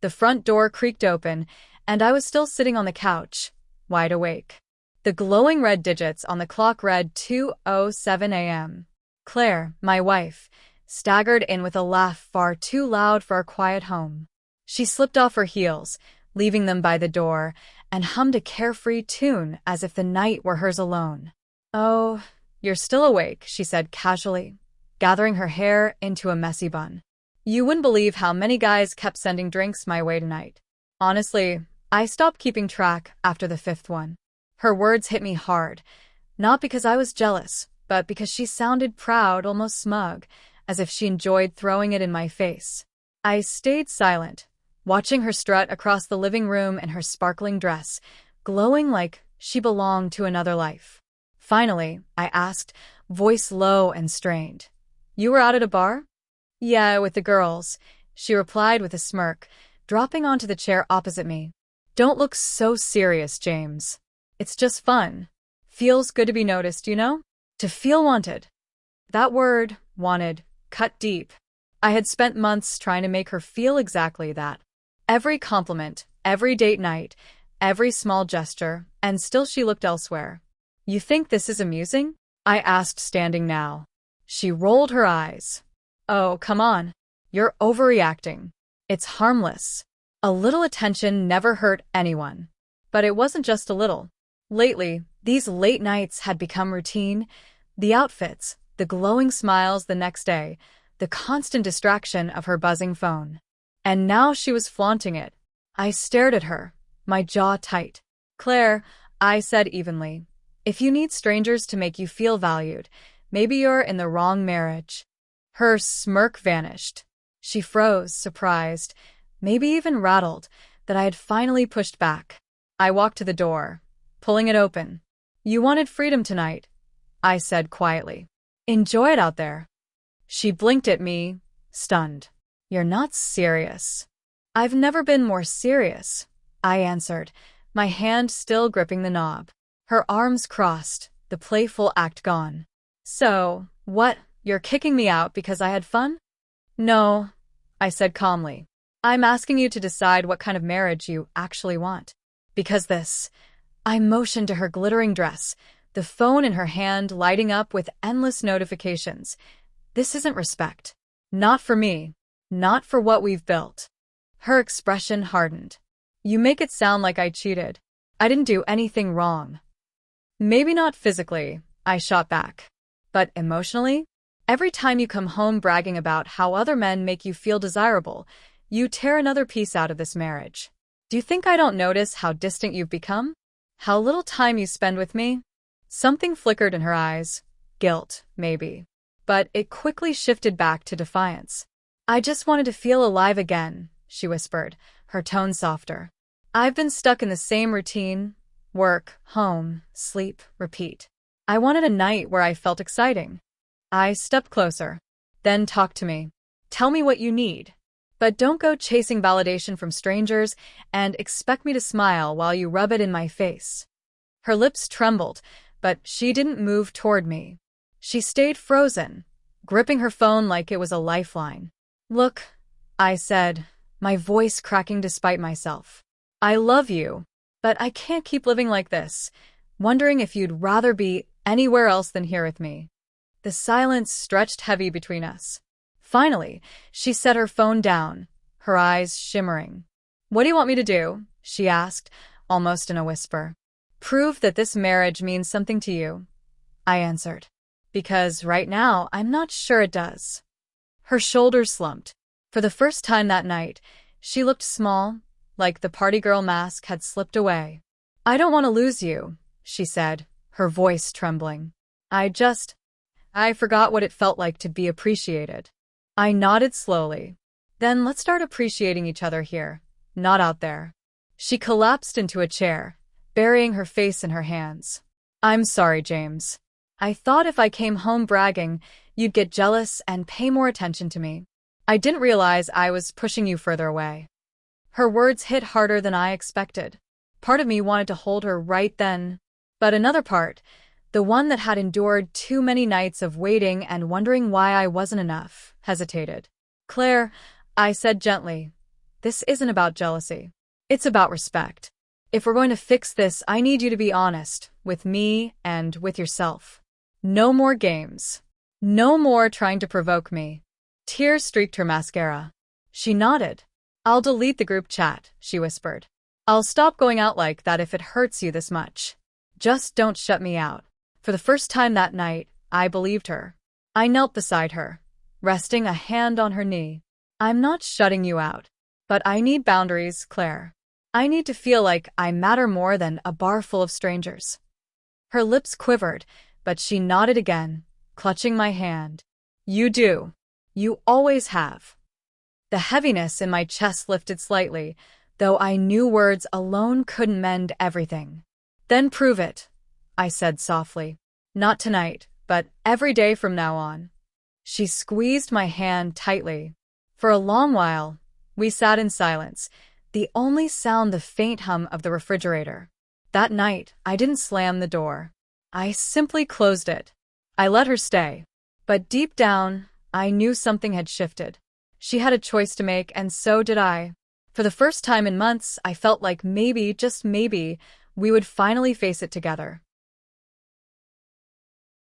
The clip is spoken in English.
The front door creaked open, and I was still sitting on the couch, wide awake. The glowing red digits on the clock read 2:07 a.m. Claire, my wife, staggered in with a laugh far too loud for our quiet home. She slipped off her heels, leaving them by the door, and hummed a carefree tune as if the night were hers alone. "Oh, you're still awake," she said casually, gathering her hair into a messy bun. "You wouldn't believe how many guys kept sending drinks my way tonight. Honestly, I stopped keeping track after the fifth one." Her words hit me hard, not because I was jealous, but because she sounded proud, almost smug, as if she enjoyed throwing it in my face. I stayed silent, watching her strut across the living room in her sparkling dress, glowing like she belonged to another life. Finally, I asked, voice low and strained, "You were out at a bar?" "Yeah, with the girls," she replied with a smirk, dropping onto the chair opposite me. "Don't look so serious, James. It's just fun. Feels good to be noticed, you know? To feel wanted." That word, wanted, cut deep. I had spent months trying to make her feel exactly that. Every compliment, every date night, every small gesture, and still she looked elsewhere. "You think this is amusing?" I asked, standing now. She rolled her eyes. "Oh, come on. You're overreacting. It's harmless. A little attention never hurt anyone." But it wasn't just a little. Lately, these late nights had become routine. The outfits, the glowing smiles the next day, the constant distraction of her buzzing phone. And now she was flaunting it. I stared at her, my jaw tight. "Claire," I said evenly, "if you need strangers to make you feel valued, maybe you're in the wrong marriage." Her smirk vanished. She froze, surprised, maybe even rattled, that I had finally pushed back. I walked to the door, pulling it open. "You wanted freedom tonight," I said quietly. "Enjoy it out there." She blinked at me, stunned. "You're not serious." "I've never been more serious," I answered, my hand still gripping the knob. Her arms crossed, the playful act gone. "So, what, you're kicking me out because I had fun?" "No," I said calmly. "I'm asking you to decide what kind of marriage you actually want. Because this—" I motioned to her glittering dress, the phone in her hand lighting up with endless notifications. "This isn't respect. Not for me. Not for what we've built." Her expression hardened. "You make it sound like I cheated. I didn't do anything wrong." "Maybe not physically," I shot back. "But emotionally? Every time you come home bragging about how other men make you feel desirable, you tear another piece out of this marriage. Do you think I don't notice how distant you've become? How little time you spend with me?" Something flickered in her eyes. Guilt, maybe. But it quickly shifted back to defiance. "I just wanted to feel alive again," she whispered, her tone softer. "I've been stuck in the same routine. Work, home, sleep, repeat. I wanted a night where I felt exciting." I stepped closer. "Then talk to me. Tell me what you need. But don't go chasing validation from strangers and expect me to smile while you rub it in my face." Her lips trembled, but she didn't move toward me. She stayed frozen, gripping her phone like it was a lifeline. "Look," I said, my voice cracking despite myself. "I love you, but I can't keep living like this, wondering if you'd rather be anywhere else than here with me." The silence stretched heavy between us. Finally, she set her phone down, her eyes shimmering. "What do you want me to do?" she asked, almost in a whisper. "Prove that this marriage means something to you," I answered. "Because right now, I'm not sure it does." Her shoulders slumped. For the first time that night, she looked small, like the party girl mask had slipped away. "I don't want to lose you," she said, her voice trembling. I forgot what it felt like to be appreciated." I nodded slowly. "Then let's start appreciating each other here, not out there." She collapsed into a chair, burying her face in her hands. "I'm sorry, James. I thought if I came home bragging, you'd get jealous and pay more attention to me. I didn't realize I was pushing you further away." Her words hit harder than I expected. Part of me wanted to hold her right then, but another part, the one that had endured too many nights of waiting and wondering why I wasn't enough, hesitated. "Claire," I said gently, this isn't about jealousy. It's about respect. If we're going to fix this, I need you to be honest with me and with yourself. No more games. No more trying to provoke me. Tears streaked her mascara. She nodded. I'll delete the group chat, she whispered. I'll stop going out like that if it hurts you this much. Just don't shut me out. For the first time that night, I believed her. I knelt beside her, resting a hand on her knee. I'm not shutting you out. But I need boundaries, Claire. I need to feel like I matter more than a bar full of strangers. Her lips quivered, but she nodded again, clutching my hand. You do. You always have. The heaviness in my chest lifted slightly, though I knew words alone couldn't mend everything. Then prove it, I said softly. Not tonight, but every day from now on. She squeezed my hand tightly. For a long while, we sat in silence, the only sound the faint hum of the refrigerator. That night, I didn't slam the door. I simply closed it. I let her stay. But deep down, I knew something had shifted. She had a choice to make, and so did I. For the first time in months, I felt like maybe, just maybe, we would finally face it together.